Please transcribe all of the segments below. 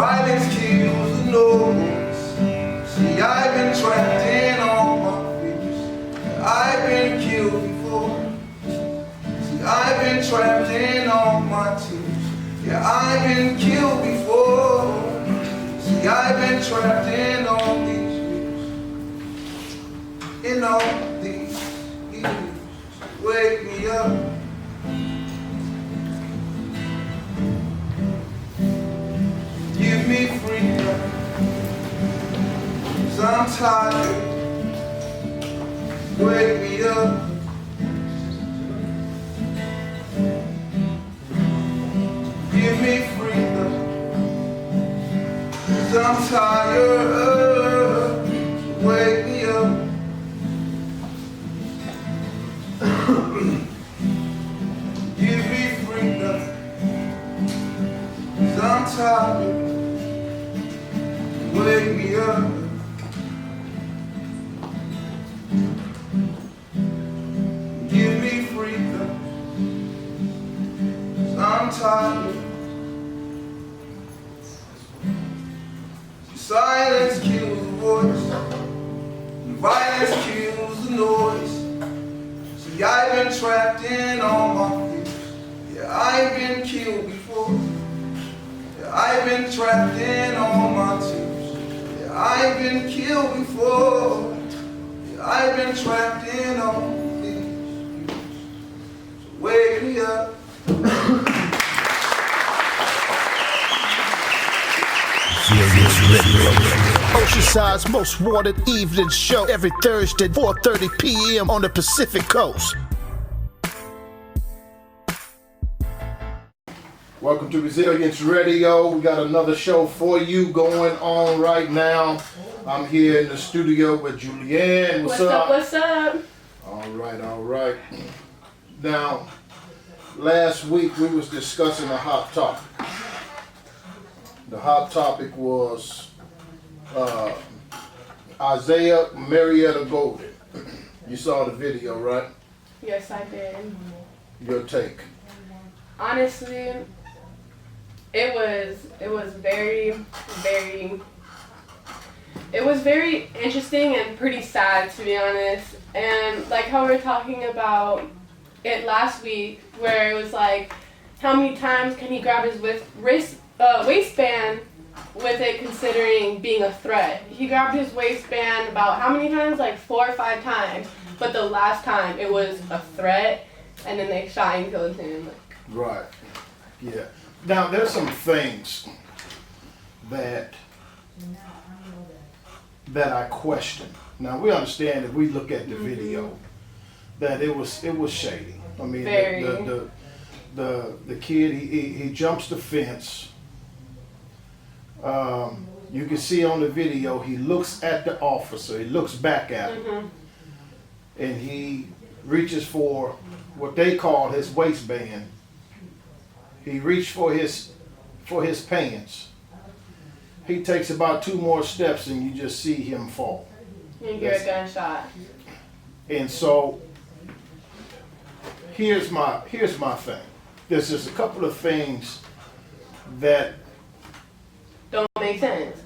Violence kills the noise. See, I've been trapped in all my fears. I've been killed before. See, I've been trapped in all my tears. Yeah, I've been killed before. See, I've been trapped in all these years. In all these years. Wake me up. Give me freedom, 'cause I'm tired. Wake me up. Give me freedom, 'cause I'm tired. Wake me up. Give me freedom, 'cause I'm tired. Wake me up. Give me freedom, 'cause I'm tired. Silence kills the voice, and violence kills the noise. See, I've been trapped in all my fears. Yeah, I've been killed before. Yeah, I've been trapped in all my tears. I've been killed before. I've been trapped in all these years. So wake me up. Oceanside's most wanted evening show every Thursday, 4:30 p.m. on the Pacific Coast. Welcome to Resilience Radio. We got another show for you going on right now. I'm here in the studio with Julianne. What's up? What's up? All right. Now, last week we was discussing a hot topic. The hot topic was Isaiah Marietta Golden. You saw the video, right? Yes, I did. Your take? Honestly, it was very interesting and pretty sad, to be honest. And like how we were talking about it last week, where it was like, how many times can he grab his waistband with it, considering being a threat? He grabbed his waistband about how many times? Like 4 or 5 times. But the last time it was a threat, and then they shot and killed him. Right. Yeah. Now there's some things that I question. Now we understand if we look at the video that it was shady. I mean, very. The kid he jumps the fence. You can see on the video he looks at the officer. He looks back at him, and he reaches for what they call his waistband. He reached for his pants. He takes about 2 more steps, and you just see him fall. You hear a gunshot. And so here's my thing. There's just a couple of things that don't make sense.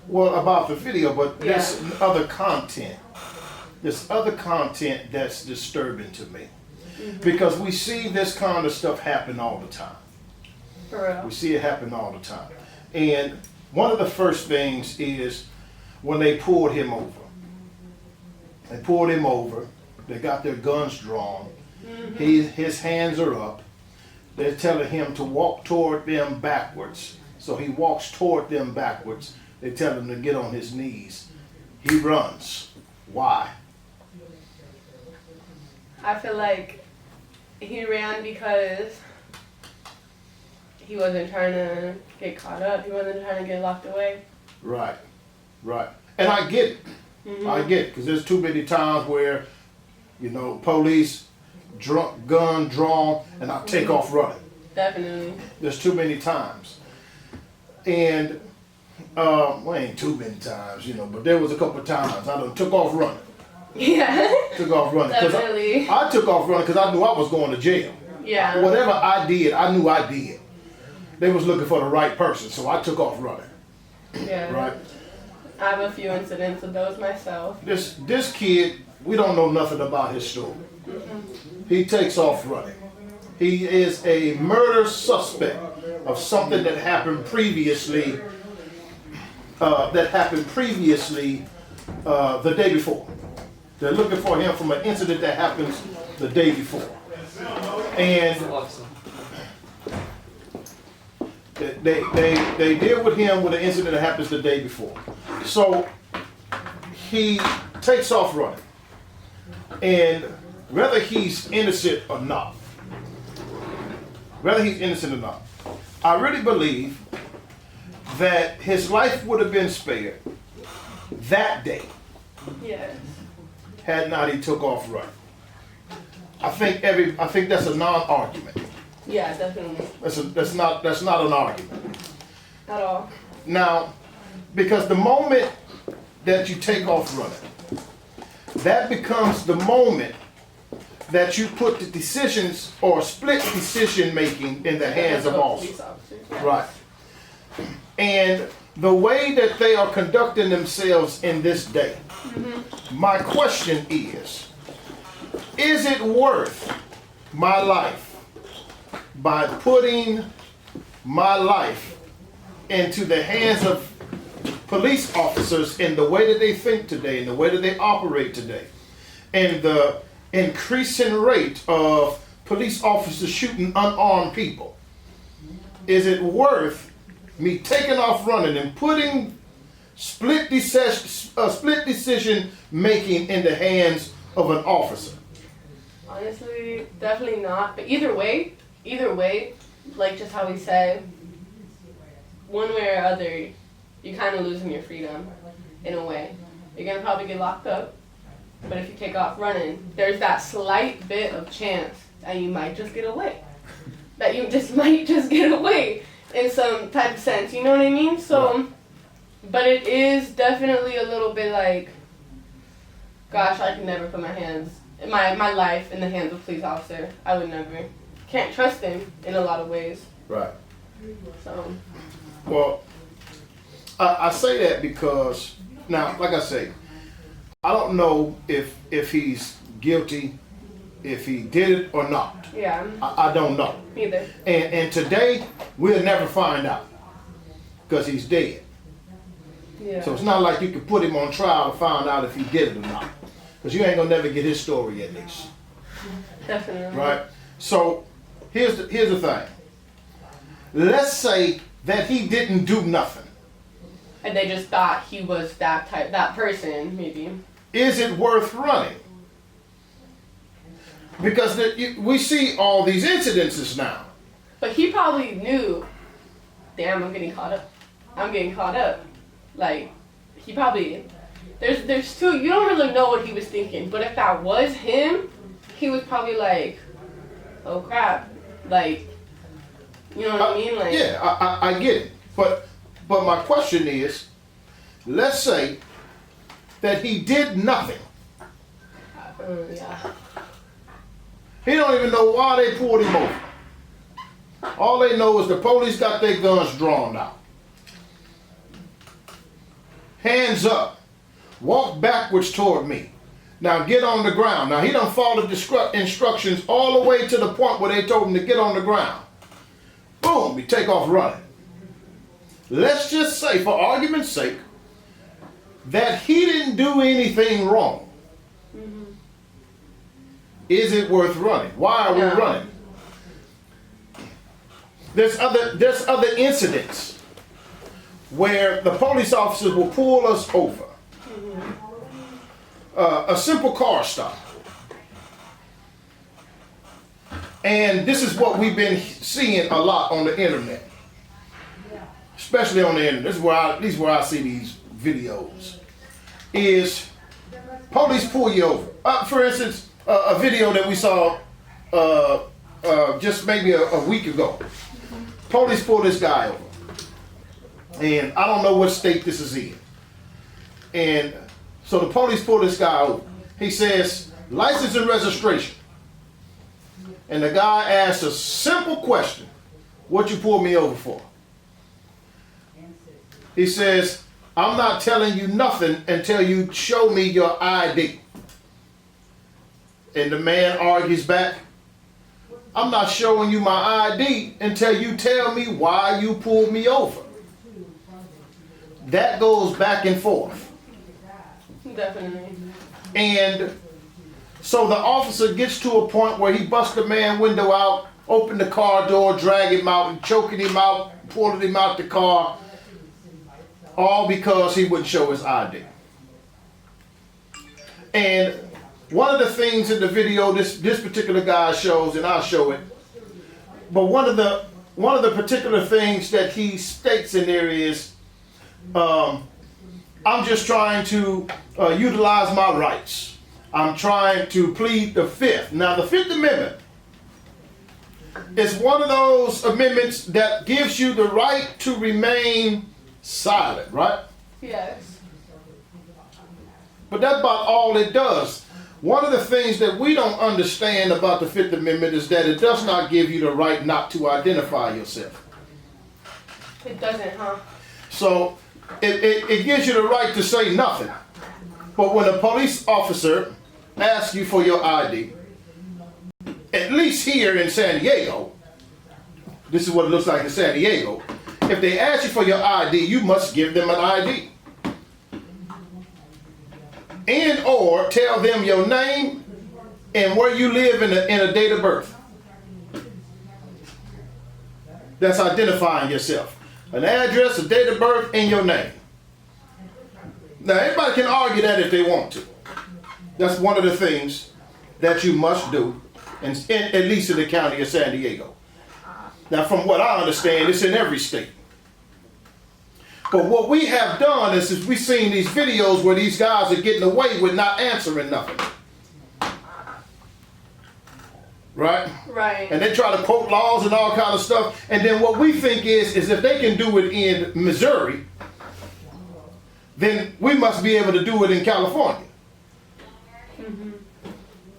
Well, about the video, but there's other content. There's other content that's disturbing to me. Because we see this kind of stuff happen all the time. For real. We see it happen all the time. And one of the first things is when they pulled him over. They pulled him over. They got their guns drawn. His hands are up. They're telling him to walk toward them backwards. So he walks toward them backwards. They tell him to get on his knees. He runs. Why? I feel like he ran because he wasn't trying to get caught up. He wasn't trying to get locked away. Right. And I get it. I get it, because there's too many times where, police, gun drawn, and I take off running. Definitely. There's too many times. And, ain't too many times, but there was a couple of times I done took off running. Yeah. Took off running. Definitely. I took off running because I knew I was going to jail. Yeah. Whatever I did, I knew I did. They was looking for the right person, so I took off running. Yeah. right? I have a few incidents of those myself. This kid, we don't know nothing about his story. He takes off running. He is a murder suspect of something that happened previously. The day before. They're looking for him from an incident that happens the day before. And they deal with him with an incident that happens the day before. So he takes off running. And whether he's innocent or not, I really believe that his life would have been spared that day Yes. had not he took off running. I think that's a non-argument. Yeah, definitely. That's not an argument. At all. Now, because the moment that you take off running, that becomes the moment that you put the decisions or split decision making in the hands of police officers. officers. Yeah. Right. And the way that they are conducting themselves in this day, my question is it worth my life by putting my life into the hands of police officers in the way that they think today, in the way that they operate today, and the increasing rate of police officers shooting unarmed people? Is it worth me taking off running and putting split decision making in the hands of an officer? Honestly, definitely not. But either way, like just how we said, one way or other, you're kind of losing your freedom in a way. You're gonna probably get locked up, but if you take off running, there's that slight bit of chance that you might just get away. That you just might just get away in some type of sense. You know what I mean? So, but it is definitely a little bit like, gosh, I could never put my life in the hands of a police officer. I would never. Can't trust him in a lot of ways. Right. So. Well, I say that because, now, like I say, I don't know if he's guilty, if he did it or not. Yeah. I don't know. Either. And today, we'll never find out because he's dead. Yeah. So it's not like you could put him on trial to find out if he did it or not. Because you ain't going to never get his story at least. Definitely. Right? So here's the thing. Let's say that he didn't do nothing. And they just thought he was that person, maybe. Is it worth running? Because we see all these incidences now. But he probably knew, damn, I'm getting caught up. Like, he probably, there's two, you don't really know what he was thinking. But if that was him, he was probably like, oh crap. Like, you know what I mean? Like, yeah, I get it. But my question is, let's say that he did nothing. yeah. He don't even know why they pulled him over. All they know is the police got their guns drawn out. Hands up. Walk backwards toward me. Now get on the ground. Now he done followed the instructions all the way to the point where they told him to get on the ground. Boom, we take off running. Let's just say, for argument's sake, that he didn't do anything wrong. Mm-hmm. Is it worth running? Why are we running? There's other incidents where the police officers will pull us over. A simple car stop. And this is what we've been seeing a lot on the internet. Especially on the internet. This is where I see these videos. Is police pull you over. For instance, a video that we saw just maybe a week ago. Police pull this guy over. And I don't know what state this is in. And so the police pull this guy over. He says, license and registration. And the guy asks a simple question. What you pull me over for? He says, I'm not telling you nothing until you show me your ID. And the man argues back, I'm not showing you my ID until you tell me why you pulled me over. That goes back and forth. Definitely. And so the officer gets to a point where he busts the man's window out, open the car door, drag him out, and choking him out, pulling him out the car, all because he wouldn't show his ID. And one of the things in the video this particular guy shows, and I'll show it, but one of the particular things that he states in there is, I'm just trying to utilize my rights. I'm trying to plead the Fifth. Now, the Fifth Amendment is one of those amendments that gives you the right to remain silent, right? Yes. But that's about all it does. One of the things that we don't understand about the Fifth Amendment is that it does not give you the right not to identify yourself. It doesn't, huh? So it gives you the right to say nothing. But when a police officer asks you for your ID, at least here in San Diego, this is what it looks like in San Diego, if they ask you for your ID, you must give them an ID. And or tell them your name and where you live in a date of birth. That's identifying yourself. An address, a date of birth, and your name. Now, everybody can argue that if they want to. That's one of the things that you must do, at least in the county of San Diego. Now, from what I understand, it's in every state. But what we have done is we've seen these videos where these guys are getting away with not answering nothing. Right? Right. And they try to quote laws and all kind of stuff. And then what we think is if they can do it in Missouri, then we must be able to do it in California. Mm-hmm.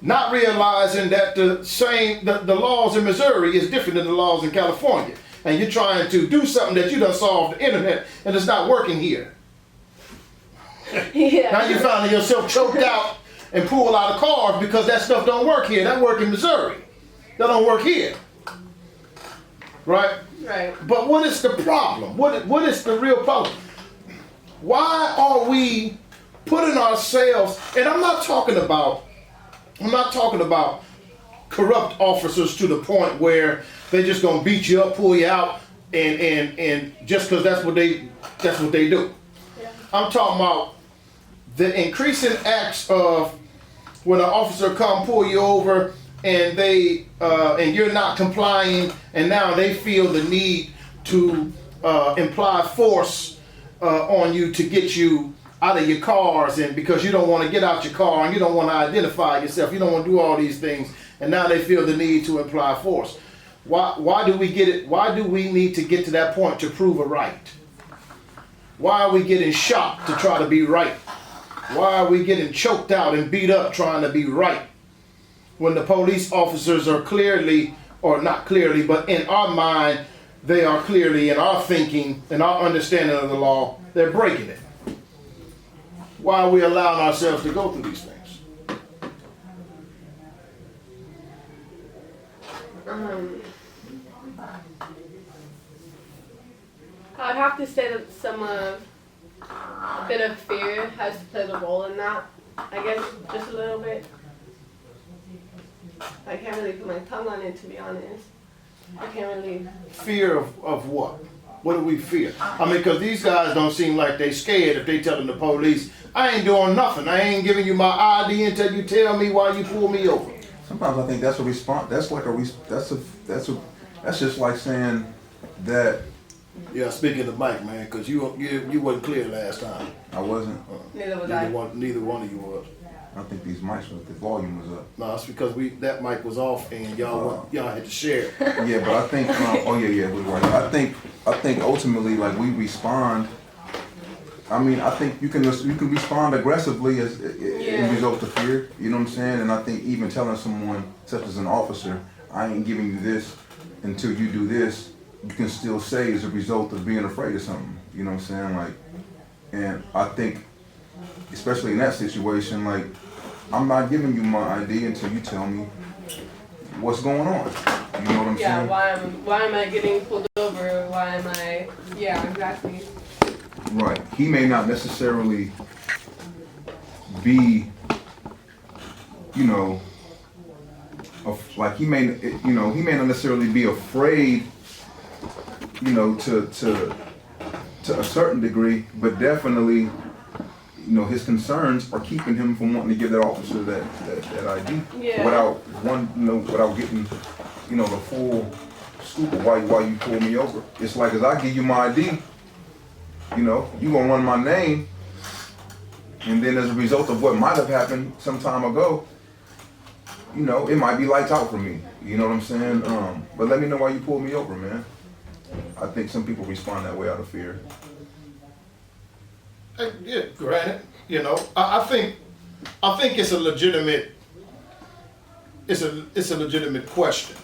Not realizing that the laws in Missouri is different than the laws in California. And you're trying to do something that you done saw off the internet and it's not working here. Yeah. Now you finding yourself choked out and pull out of cars because that stuff don't work here. That work in Missouri. That don't work here. Right? Right. But what is the problem? What is the real problem? Why are we putting ourselves, and I'm not talking about corrupt officers to the point where they just gonna beat you up, pull you out, and just because that's what they do. Yeah. I'm talking about the increasing acts of when an officer come pull you over and and you're not complying, and now they feel the need to imply force on you to get you out of your cars, and because you don't want to get out your car and you don't want to identify yourself, you don't want to do all these things, and now they feel the need to imply force. Why do we get it? Why do we need to get to that point to prove a right? Why are we getting shot to try to be right? Why are we getting choked out and beat up trying to be right? When the police officers are clearly, or not clearly, but in our mind, they are clearly, in our thinking, in our understanding of the law, they're breaking it. Why are we allowing ourselves to go through these things? I'd have to say that a bit of fear has played a role in that. I guess just a little bit. I can't really put my tongue on it, to be honest. I can't really. Fear of what? What do we fear? I mean, because these guys don't seem like they scared if they telling the police, I ain't doing nothing. I ain't giving you my ID until you tell me why you pull me over. Sometimes I think that's a response. That's just like saying that. Yeah, speaking of Mike, man, because you wasn't clear last time. I wasn't. Neither was I. Neither one of you was. I think these mics the volume was up. No, it's because that mic was off and y'all had to share it. Yeah, but I think. We were. I think ultimately, like, we respond. I mean, I think you can respond aggressively in result to fear. You know what I'm saying? And I think even telling someone, such as an officer, I ain't giving you this until you do this, you can still say is a result of being afraid of something. You know what I'm saying? Like, and I think, especially in that situation, like, I'm not giving you my ID until you tell me what's going on. You know what I'm Yeah, saying? why am I getting pulled over? Why am I, yeah, exactly. Right. He may not necessarily be, you know, like he may not necessarily be afraid, you know, to a certain degree, but definitely, you know, his concerns are keeping him from wanting to give that officer that ID Yeah. without getting, you know, the full scoop of why you pull me over. It's like, as I give you my ID, you know, you gonna run my name, and then as a result of what might have happened some time ago, you know, it might be lights out for me. You know what I'm saying? But let me know why you pulled me over, man. I think some people respond that way out of fear. Yeah, granted, you know, I think it's a legitimate question.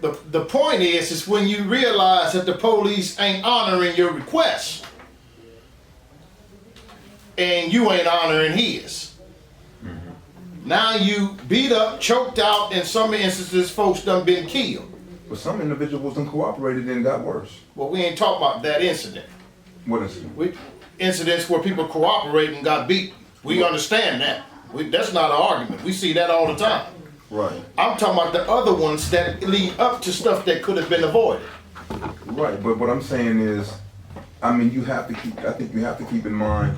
The point is when you realize that the police ain't honoring your request and you ain't honoring his. Now you beat up, choked out, in some instances folks done been killed. But some individuals done cooperated and got worse. Well, we ain't talking about that incident. What is it? Incidents where people cooperated and got beat. We understand that. That's not an argument. We see that all the time. Right. I'm talking about the other ones that lead up to stuff that could have been avoided. Right, but what I'm saying is, I mean, I think you have to keep in mind,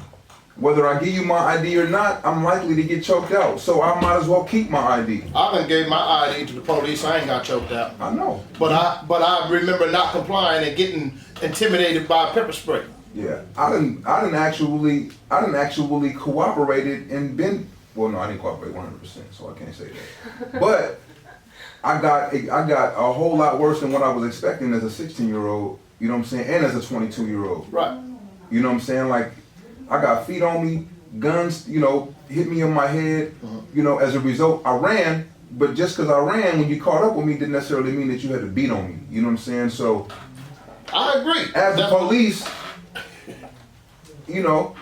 whether I give you my ID or not, I'm likely to get choked out. So I might as well keep my ID. I done gave my ID to the police. I ain't got choked out. I know. But I remember not complying and getting intimidated by pepper spray. Yeah, I didn't actually cooperated and been. Well, no, I didn't cooperate 100%, so I can't say that. But I got a whole lot worse than what I was expecting as a 16-year-old. You know what I'm saying? And as a 22-year-old. Right. You know what I'm saying? Like, I got feet on me, guns, you know, hit me in my head. You know, as a result, I ran. But just because I ran, when you caught up with me, didn't necessarily mean that you had to beat on me. You know what I'm saying? So, I agree. as the police, you know,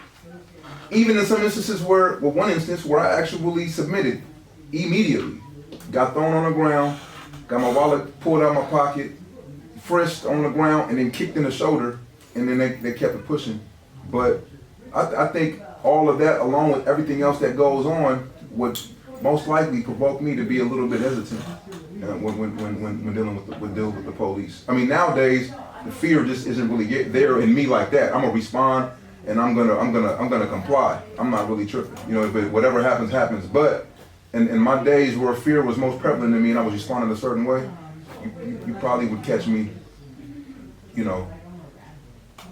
even in some instances one instance where I actually submitted immediately, got thrown on the ground, got my wallet pulled out of my pocket, frisked on the ground, and then kicked in the shoulder, and then they kept it pushing. But I think all of that, along with everything else that goes on, would most likely provoke me to be a little bit hesitant when dealing with the police. I mean, nowadays the fear just isn't really there in me like that. I'm gonna respond and I'm gonna comply. I'm not really tripping. You know, if whatever happens, happens. But in my days where fear was most prevalent in me and I was responding a certain way, you probably would catch me, you know,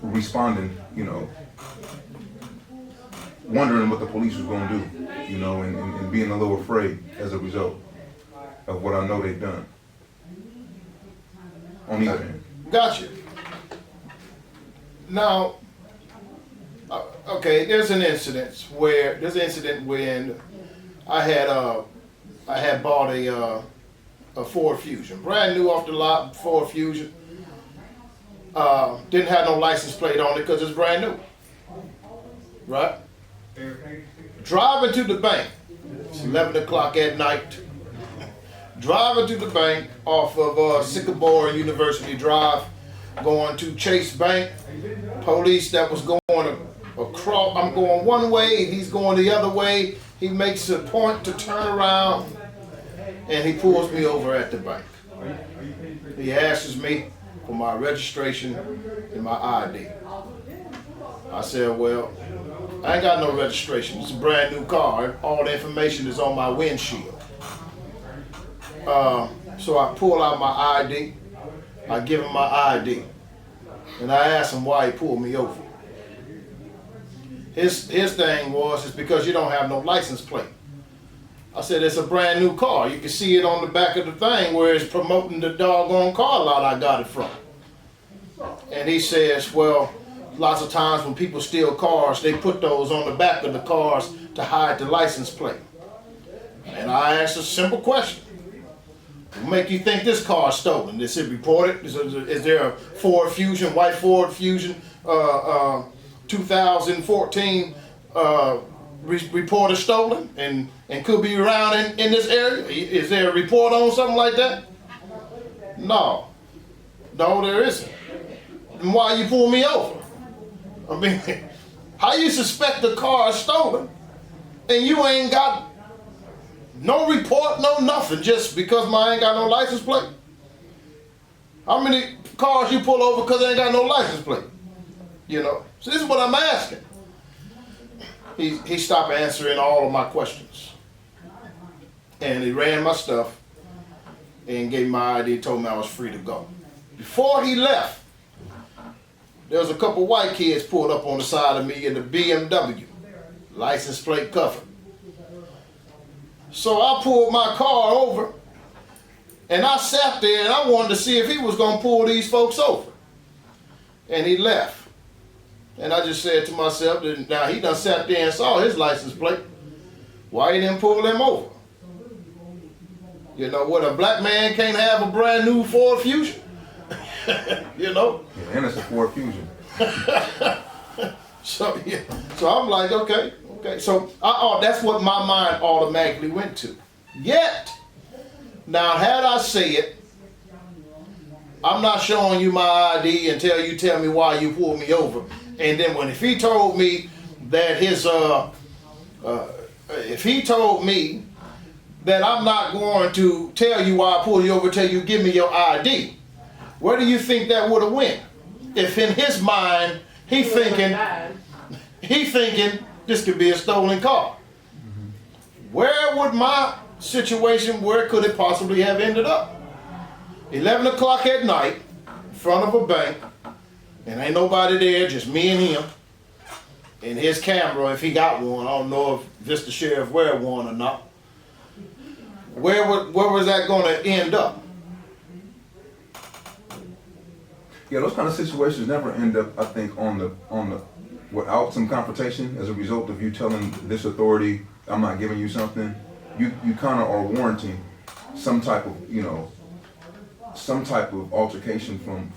responding, you know, wondering what the police was gonna do, you know, and being a little afraid as a result of what I know they've done. On either end. Gotcha. Now, okay, there's an incident when I had bought a Ford Fusion, brand new off the lot Ford Fusion. Didn't have no license plate on it because it's brand new, right? Driving to the bank, it's 11 o'clock at night. Driving to the bank off of Sycamore University Drive, going to Chase Bank. Police that was going across, I'm going one way, he's going the other way. He makes a point to turn around and he pulls me over at the bank. He asks me for my registration and my ID. I said, well, I ain't got no registration. It's a brand new car. All the information is on my windshield. So I pull out my ID. I give him my ID. And I ask him why he pulled me over. His thing was, it's because you don't have no license plate. I said, it's a brand new car. You can see it on the back of the thing where it's promoting the doggone car lot I got it from. And he says, well, lots of times when people steal cars, they put those on the back of the cars to hide the license plate. And I asked a simple question. make you think this car is stolen? Is it reported? Is there a Ford Fusion, white Ford Fusion, 2014 reported stolen and could be around in this area? Is there a report on something like that? No, there isn't. Then why you pull me over? I mean, how you suspect the car is stolen and you ain't got no report, no nothing, just because I ain't got no license plate? How many cars you pull over because they ain't got no license plate? You know, so this is what I'm asking. He stopped answering all of my questions. And he ran my stuff and gave me my ID, told me I was free to go. Before he left, there was a couple white kids pulled up on the side of me in the BMW, license plate covered. So I pulled my car over and I sat there and I wanted to see if he was gonna pull these folks over. And he left. And I just said to myself, now he done sat there and saw his license plate. Why he didn't pull them over? You know what, a black man can't have a brand new Ford Fusion? You know? Yeah, and it's a Ford Fusion. So I'm like, okay. So that's what my mind automatically went to. Yet, now had I said, I'm not showing you my ID until you tell me why you pulled me over. And then if he told me that if he told me that I'm not going to tell you why I pulled you over till you give me your ID, where do you think that would have went? If in his mind he thinking this could be a stolen car, where would my situation, where could it possibly have ended up? 11 o'clock at night, in front of a bank, and ain't nobody there, just me and him, and his camera, if he got one. I don't know if Vista Sheriff wear one or not. Where was that going to end up? Yeah, those kind of situations never end up, I think, on the without some confrontation as a result of you telling this authority, I'm not giving you something. You kind of are warranting some type of, some type of altercation from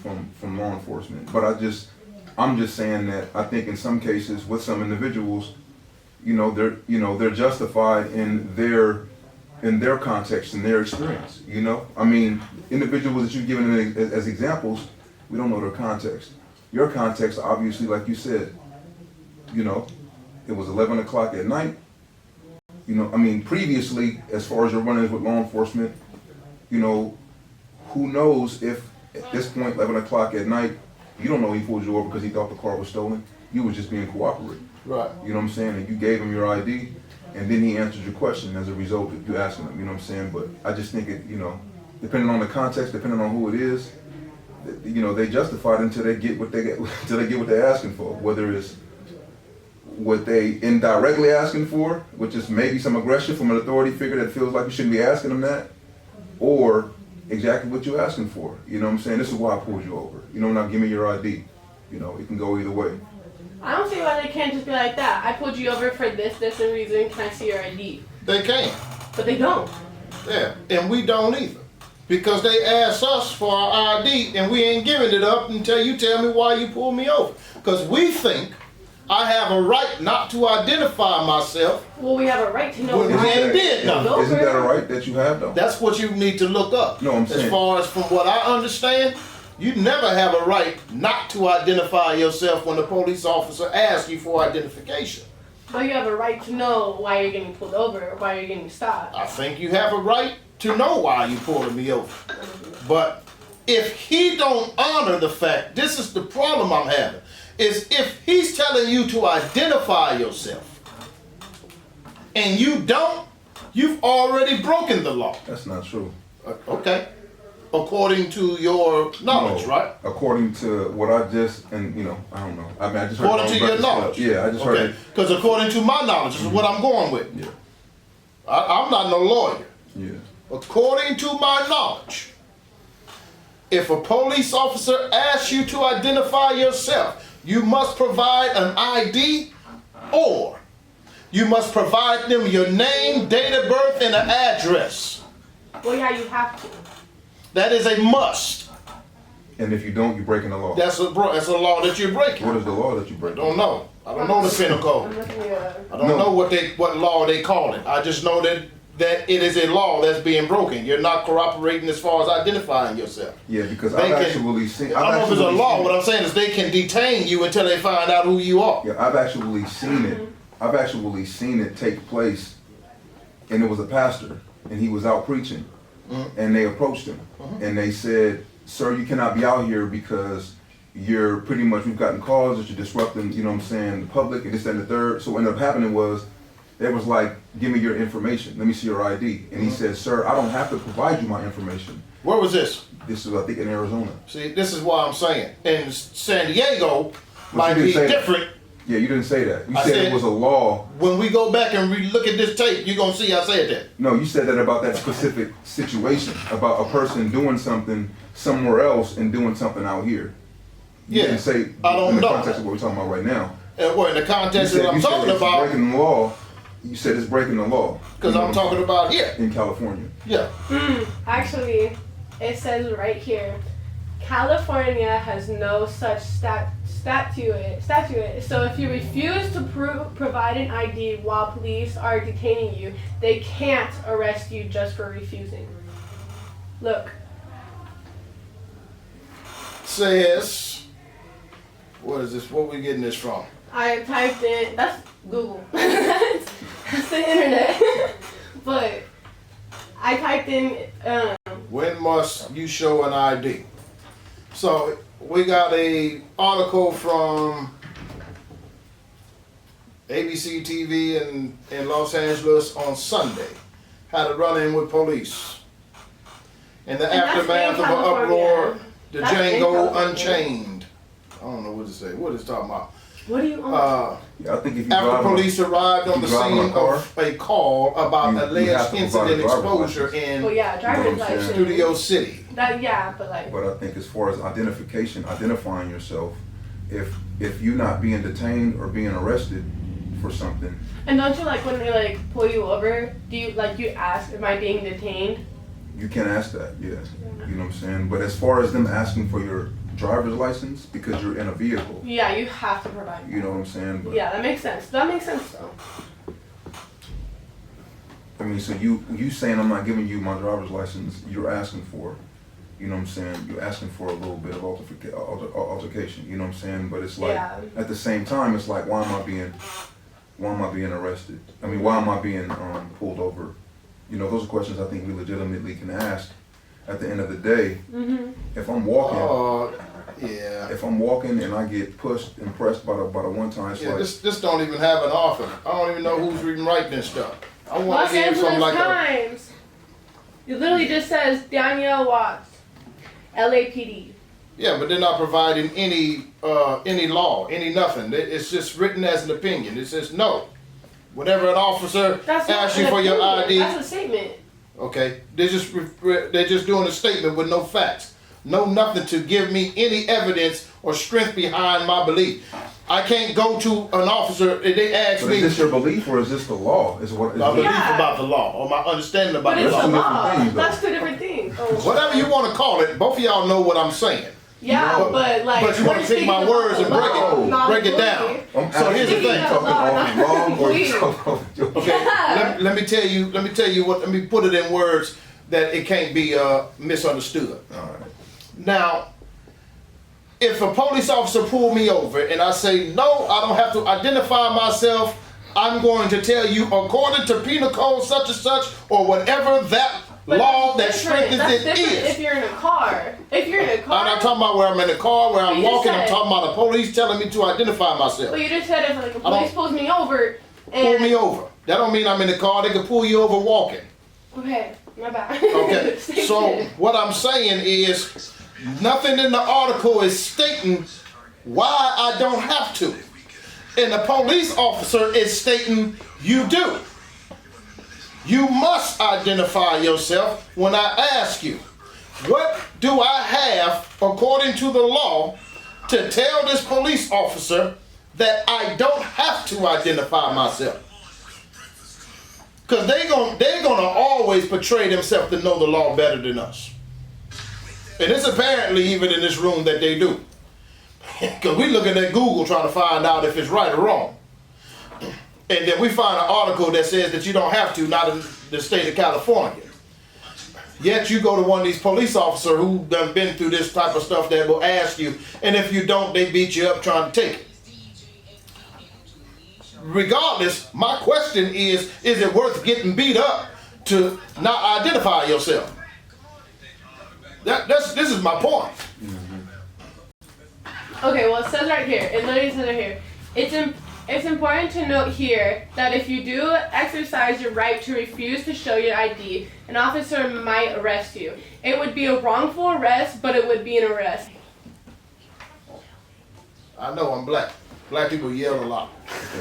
law enforcement. But I'm just saying that I think in some cases with some individuals, they're justified in their context and their experience. I mean, individuals that you've given as examples, we don't know their context. Your context, obviously, like you said, it was 11 o'clock at night. Previously, as far as your run-ins with law enforcement, who knows if at this point, 11 o'clock at night, you don't know he pulled you over because he thought the car was stolen. You was just being cooperative. Right. You know what I'm saying? And you gave him your ID, and then he answered your question as a result of you asking him. You know what I'm saying? But I just think it, depending on the context, depending on who it is, they justify it until they get what they're asking for. Whether it's what they indirectly asking for, which is maybe some aggression from an authority figure that feels like you shouldn't be asking them that, or exactly what you're asking for. You know what I'm saying? This is why I pulled you over. Now give me your ID. It can go either way. I don't see why they can't just be like that. I pulled you over for this and reason. Can I see your ID? They can. But they don't. Yeah, and we don't either. Because they ask us for our ID and we ain't giving it up until you tell me why you pulled me over. Because we think I have a right not to identify myself. Well, we have a right to know Well, why we ain't did nothing. Isn't that a right that you have, though? That's what you need to look up. No, I'm saying. As far as from what I understand, you never have a right not to identify yourself when the police officer asks you for identification. But you have a right to know why you're getting pulled over or why you're getting stopped. I think you have a right to know why you pulled me over. But if he don't honor the fact, this is the problem I'm having, is if he's telling you to identify yourself and you don't, you've already broken the law. That's not true. Okay. According to your knowledge, No, right? According to what I just, I don't know. I just heard According to your knowledge. Yeah, I just heard it. Because according to my knowledge, this is what I'm going with. Yeah. I'm not no lawyer. Yeah. According to my knowledge, if a police officer asks you to identify yourself, you must provide an ID or you must provide them your name, date of birth, and an address. Well, yeah, you have to. That is a must. And if you don't, you're breaking the law. That's a law that you're breaking. What is the law that you I break? don't know. I don't know the penal I'm code. looking it up. I don't No. know what law they call it. I just know that it is a law that's being broken. You're not cooperating as far as identifying yourself. Yeah, because They I've can- actually seen. I don't know if it's a law. What I'm saying is they can detain you until they find out who you are. Yeah, I've actually seen it. I've actually seen it take place, and it was a pastor, and he was out preaching, and they approached him, and they said, "Sir, you cannot be out here because you're pretty much, we've gotten calls that you're disrupting, you know what I'm saying, the public, and this, that, and the third." So what ended up happening was, they was like, "Give me your information. Let me see your ID." And he said, "Sir, I don't have to provide you my information." Where was this? This is, I think, in Arizona. See, this is why I'm saying. In San Diego, But might you be didn't say that. different. Yeah, you didn't say that. You I said said- it was a law. When we go back and look at this tape, you're gonna see I said that. No, you said that about that specific situation, about a person doing something somewhere else and doing something out here. You Yeah, didn't say I don't in the know. context of what we're talking about right now. And what in the You context said, that I'm talking it's about, breaking the law. You said it's breaking the law. because I'm talking about here. in California. Yeah. Actually, it says right here, California has no such statute. So if you refuse to provide an ID while police are detaining you, they can't arrest you just for refusing. Look, Says, what is this? What we getting this from? I typed in, that's Google. That's the internet. But I typed in, When must you show an ID? So we got a article from ABC TV in Los Angeles on Sunday. Had a run-in with police. In the And that's aftermath in of an uproar, California. the That's in Django California. Unchained. I don't know what to say. What is it talking about? what do you want? Yeah, I think if you After drive police arrived on the if you drive in scene a car, of a call about you have alleged to provide a incident driver's exposure license. in Well, yeah, driver's what I'm saying? license. Studio City. That, yeah, but like, but I think as far as identifying yourself, if you're not being detained or being arrested for something, and don't you like when they like pull you over? Do you like you ask, am I being detained? you can ask that. Yeah, you know what I'm saying. But as far as them asking for your driver's license because you're in a vehicle, Yeah, you have to provide. you know what I'm saying. But Yeah, that makes sense. That makes sense though. I mean, so you saying I'm not giving you my driver's license, you're asking for, you know what I'm saying, you're asking for a little bit of altercation, you know what I'm saying, but it's like, Yeah. at the same time, it's like, why am I being arrested? I mean, why am I being pulled over? You know, those are questions I think we legitimately can ask. At the end of the day, if I'm walking, Yeah. if I'm walking and I get pushed and pressed by the one time, it's Yeah, like, this don't even have an author. I don't even know who's reading writing this stuff. I want Los to give Angeles something like a. Times. It literally just says Danielle Watts, LAPD. Yeah, but they're not providing any law, any nothing. It's just written as an opinion. It says no. Whatever an officer That's not asks you an for your opinion. ID, That's a statement. okay, they're just doing a statement with no facts, no nothing to give me any evidence or strength behind my belief. I can't go to an officer and they ask but me is this your belief or is this the law? Is what? Is my it- belief Yeah. about the law or my understanding about But the it's law. a two different law. things, though. That's two different things. Whatever you want to call it, both of y'all know what I'm saying. Yeah, No. but like. But you wanna we're take my speaking words and about break the it- law, not break it the down. belief. I'm So here's the asking, thing. you talking off the wrong or you Please. talking off the Okay, Yeah. let me tell you what. Let me put it in words that it can't be misunderstood. All right. Now, if a police officer pull me over and I say no, I don't have to identify myself. I'm going to tell you according to penal code such and such or whatever that But law that that's different. strengthens That's it different is. if you're in a car. If you're in a car. I'm not talking about where I'm in the car, where I'm You just walking. I'm said- talking about the police telling me to identify myself. Well, you just said if like a I don't- police pulls me over and. Pull me over. That don't mean I'm in the car. They can pull you over walking. Okay, my bad. Okay, Same so shit. what I'm saying is nothing in the article is stating why I don't have to. And the police officer is stating you do. You must identify yourself when I ask you, what do I have according to the law to tell this police officer that I don't have to identify myself? Because they're gonna always portray themselves to know the law better than us. And it's apparently even in this room that they do. Because we looking at Google trying to find out if it's right or wrong. And then we find an article that says that you don't have to, not in the state of California. Yet you go to one of these police officers who done been through this type of stuff that will ask you, and if you don't, they beat you up trying to take it. Regardless, my question is it worth getting beat up to not identify yourself? This is my point. Okay, well, it says right here, it literally says right here, it's important to note here that if you do exercise your right to refuse to show your ID, an officer might arrest you. It would be a wrongful arrest, but it would be an arrest. I know I'm black. Black people yell a lot.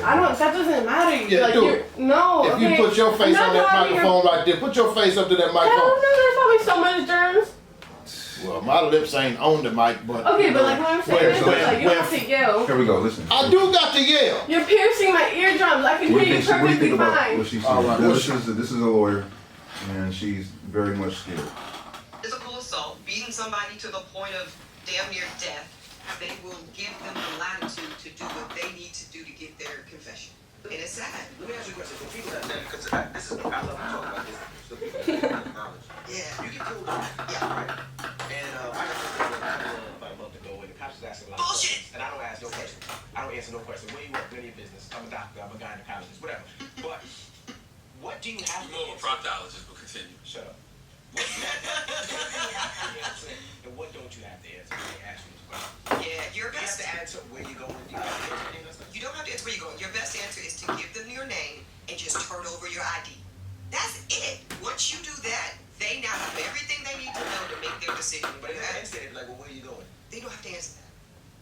That doesn't matter. Yeah, like, do it. No, If okay. you put your face I'm on not that driving microphone right there, put your face up to that Hell microphone. no, there's probably so much germs. Well, my lips ain't on the mic, but Okay, but like what I'm saying is, like, you where- have to yell. Here we go. Listen. I do got to yell. You're piercing my eardrums. I can What do hear you you think? What do you perfectly think about fine. what she said? All right, Now, what's- this is a lawyer, and she's very much scared. Physical assault, beating somebody to the point of damn near death, they will give them the latitude to do what they need to do to get their confession. And it's sad. Let me ask you a question. For people that because this is I love to talk about this. So people that have knowledge. Yeah. You get pulled over. Yeah. Right. And I got something about a month ago when the cops was asking a lot of Bullshit. questions. And I don't ask no questions. I don't answer no questions. Where you work? None of your business. I'm a doctor. I'm a gynecologist. Whatever. But what do you have to More of a answer? proctologist, but continue. Shut up. What do you have to answer? And what don't you have to answer when they ask you this question? Yeah, your You have best to answer where you going. You have to answer any of that stuff. You don't have to answer where you're going. Your best answer is to give them your name and just turn over your ID. That's it. Once you do that, they now have everything they need to know to make their decision. But if You have- they answer it, like, well, where you going? They don't have to answer that.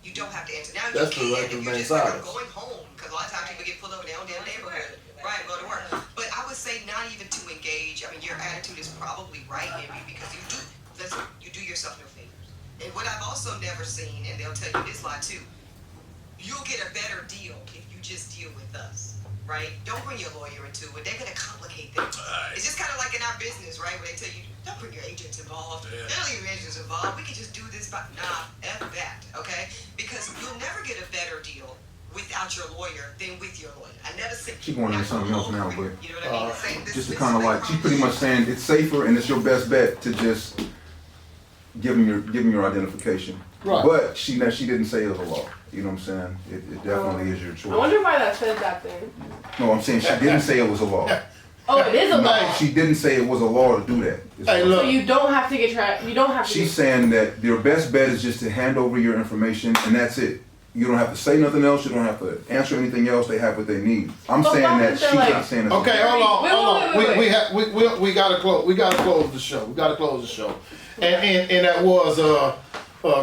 You don't have to answer. Now That's you the right can to if you're remain just like, I'm silent. going home, because a lot of times people get pulled over in their own damn neighborhood. Right, go to work. But I would say not even to engage. I mean, your attitude is probably right, Envy, because you do yourself no favors. And what I've also never seen, and they'll tell you this lie too, you'll get a better deal if you just deal with us, right? Don't bring your lawyer into it. They're gonna complicate things. Right. It's just kind of like in our business, right? Where they tell you, don't bring your agents involved. Yeah. Don't leave your agents involved. We can just do this by, nah, F that, okay? Because you'll never get a better deal without your lawyer than with your lawyer. I never said. She going into something else now, but You know what I mean? Same, just to this kind of is like, she's pretty much saying it's safer and it's your best bet to just give them your identification. Right. But she didn't say it was a law. You know what I'm saying? It definitely is your I choice. wonder why that says that then. No, I'm saying she didn't say it was a law. Oh, it is a Nice. law. She didn't say it was a law to do that. Hey, So look. you don't have to get trapped. You don't have to. She's saying that your best bet is just to hand over your information and that's it. You don't have to say nothing else. You don't have to answer anything else. They have what they need. I'm But saying why that would she's they, like- not saying that. Okay, hold on, Wait, hold on. wait, wait. We gotta close. We gotta close the show. We gotta close the show. And that was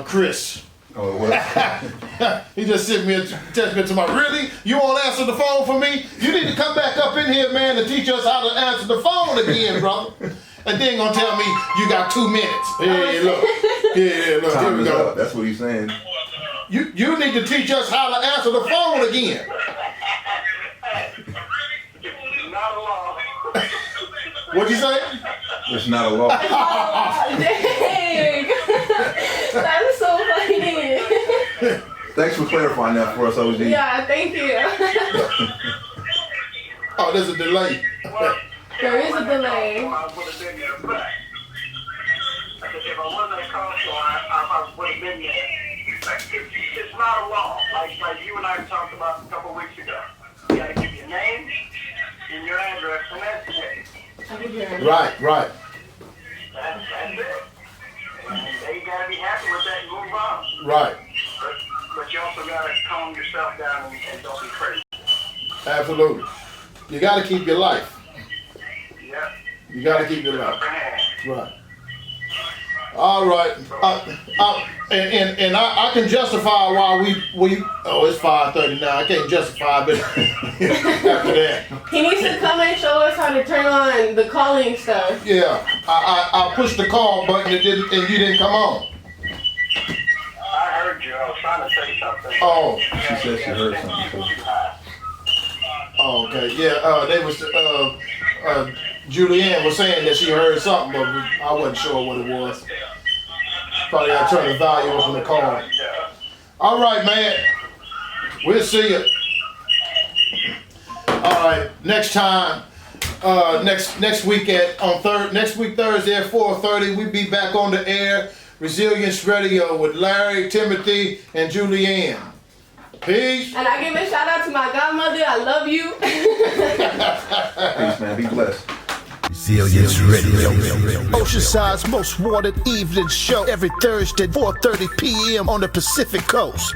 Chris. Oh, it was. He just sent me a text me to my, really? You won't answer the phone for me? You need to come back up in here, man, to teach us how to answer the phone again, brother. And then gonna tell me you got 2 minutes. Hey, look. Yeah, look. Here Time we is go. up. That's what he's saying. You need to teach us how to answer the phone again. Not a law. What'd you say? It's not a law. Dang! That's so funny. Thanks for clarifying that for us, OG. Yeah, thank you. Oh, there's a delay. There is a delay. I would have been there back. I said, if I wasn't at council, I would have been there. It's not a law, like you and I talked about a couple weeks ago. You gotta give your name and your address, and that's it. I can hear him. Right. That's it. And they gotta be happy with that and move on. Right. But you also gotta calm yourself down and don't be crazy. Absolutely. You gotta keep your life. Yeah. You gotta keep your life. Upper hand. Right. All right. And I can justify why we oh, it's 5:30 now. I can't justify, but after that, He needs to come and show us how to turn on the calling stuff. yeah, I pushed the call button and you didn't come on. I heard you. I was trying to say something. Oh, She said she heard something too. oh, okay, yeah. They was Julianne was saying that she heard something, but I wasn't sure what it was. Probably gotta turn the volume up on the call. Yeah. All right, man. We'll see you. All right, next time. Next week Thursday at 4:30, we'll be back on the air. Resilience Radio with Larry, Timothy, and Julianne. Peace. And I give a shout out to my godmother. I love you. Peace, man. Be blessed. Resilience Radio. Oceanside's most wanted evening show every Thursday, 4:30 p.m. on the Pacific Coast.